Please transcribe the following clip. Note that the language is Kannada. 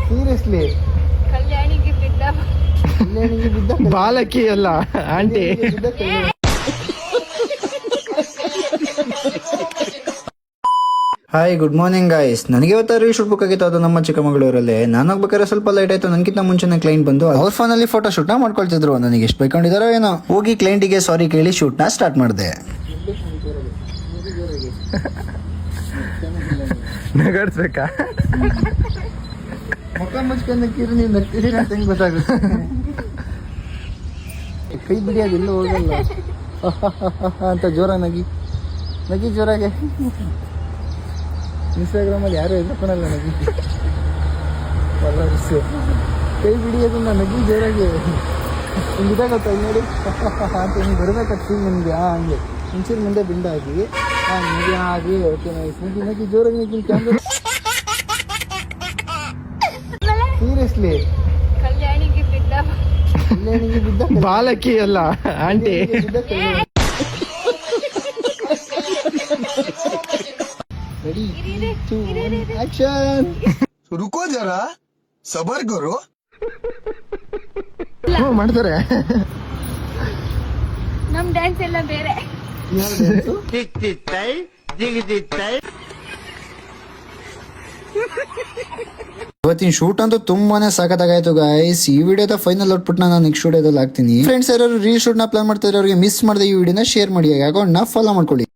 ಸೀರಿಯಸ್ಲಿ ಕಲ್ಯಾಣಿಗೆ ಬಿದ್ದ ಕಲ್ಯಾಣಿಗೆ ಬಿದ್ದ ಬಾಲಕಿ ಅಲ್ಲ aunty. Hi good morning guys. ನನಗೆ ಇವತ್ತಾರು ಶೂಟ್ ಬುಕ್ ಆಗಿತ್ತು, ಅದು ನಮ್ಮ ಚಿಕ್ಕಮಗಳೂರಲ್ಲಿ. ನಾನು ಹೋಗ್ಬೇಕಾದ್ರೆ ಸ್ವಲ್ಪ ಲೇಟ್ ಆಯ್ತು. ನನಗಿಂತ ಮುಂಚೆನೆ ಕ್ಲೈಂಟ್ ಬಂದು ಅವ್ರ ಫೋನಲ್ಲಿ ಫೋಟೋ ಶೂಟ್ ನ ಮಾಡ್ಕೊಳ್ತಿದ್ರು. ನನಗೆ ಎಷ್ಟು ಬೈಕೊಂಡಿದಾರೋ ಏನೋ. ಹೋಗಿ ಕ್ಲೈಂಟಿಗೆ ಸಾರಿ ಕೇಳಿ ಶೂಟ್ ನ ಸ್ಟಾರ್ಟ್ ಮಾಡಿದೆ. ನಗಡ್ಸ್ಬೇಕಾ? ಮುಖ ಮುಚ್ಕೊಂಡು ನಕ್ಕಿರು, ನೀವು ನಗ್ತೀರಿ ಅಂತ ಹೆಂಗ್ ಗೊತ್ತಾಗುತ್ತೆ? ಕೈ ಬಿಡಿಯೋದು ಎಲ್ಲೂ ಹೋಗಲ್ಲ ಅಂತ ಜೋರಾಗಿ ನಗಿ ನಗಿ ಜೋರಾಗೆ. ಇನ್ಸ್ಟಾಗ್ರಾಮಲ್ಲಿ ಯಾರು ಎದುರ್ಕೊಳಲ್ಲ ನಗಿ. ಕೈ ಬಿಡಿಯೋದನ್ನ ನಗಿ ಜೋರಾಗಿ ಹಿಂಗೆ ಇದಾಗತ್ತ ನೋಡಿ ಅಂತ ಹಿಂಗೆ ಬರಬೇಕತ್ತು ನಿಮಗೆ. ಹಂಗೆ ಮುಂಚಿನ ಮುಂದೆ ಬಿಂಡ ಆಗಿ ನಗಿ ಆಗಿ ಓಕೆ ನೈಸ್ ನಗಿ ನಗಿ ಜೋರಾಗಿ ನಗಿ ಕ್ಯಾಮ್ರಾ. ಸೀರಿಯಸ್ಲಿ ಕಲ್ಯಾಣಿಗೆ ಬಿದ್ದ ಕಲ್ಯಾಣಿಗೆ ಬಿದ್ದ ಬಾಲಕಿ ಅಲ್ಲ ಆಂಟಿ. Ready to action. रुको जरा सबर करो. ಮಾಡ್ತಾರೆ. ನಮ್ ಡ್ಯಾನ್ಸ್ ಎಲ್ಲ ಬೇರೆ. ಇವತ್ತಿನ ಶೂಟ್ ಅಂತೂ ತುಂಬಾನೇ ಸಾಕತ್ತಾಗಾಯ್ತು ಗೈಸ್. ಈ ವಿಡಿಯೋದ ಫೈನಲ್ ಔಟ್ಪುಟ್ ನಾನು ನೆಕ್ಸ್ಟ್ ವಿಡಿಯೋದಲ್ಲಿ ಹಾಕ್ತೀನಿ. ಫ್ರೆಂಡ್ಸ್ ಯಾರು ರೀಲ್ ಶೂಟ್ ನ ಪ್ಲಾನ್ ಮಾಡ್ತಾ ಇರೋರಿಗೆ ಮಿಸ್ ಮಾಡದೆ ಈ ವಿಡಿಯೋನ ಶೇರ್ ಮಾಡಿ, ಅಕೌಂಟ್ ನ ಫಾಲೋ ಮಾಡ್ಕೊಳ್ಳಿ.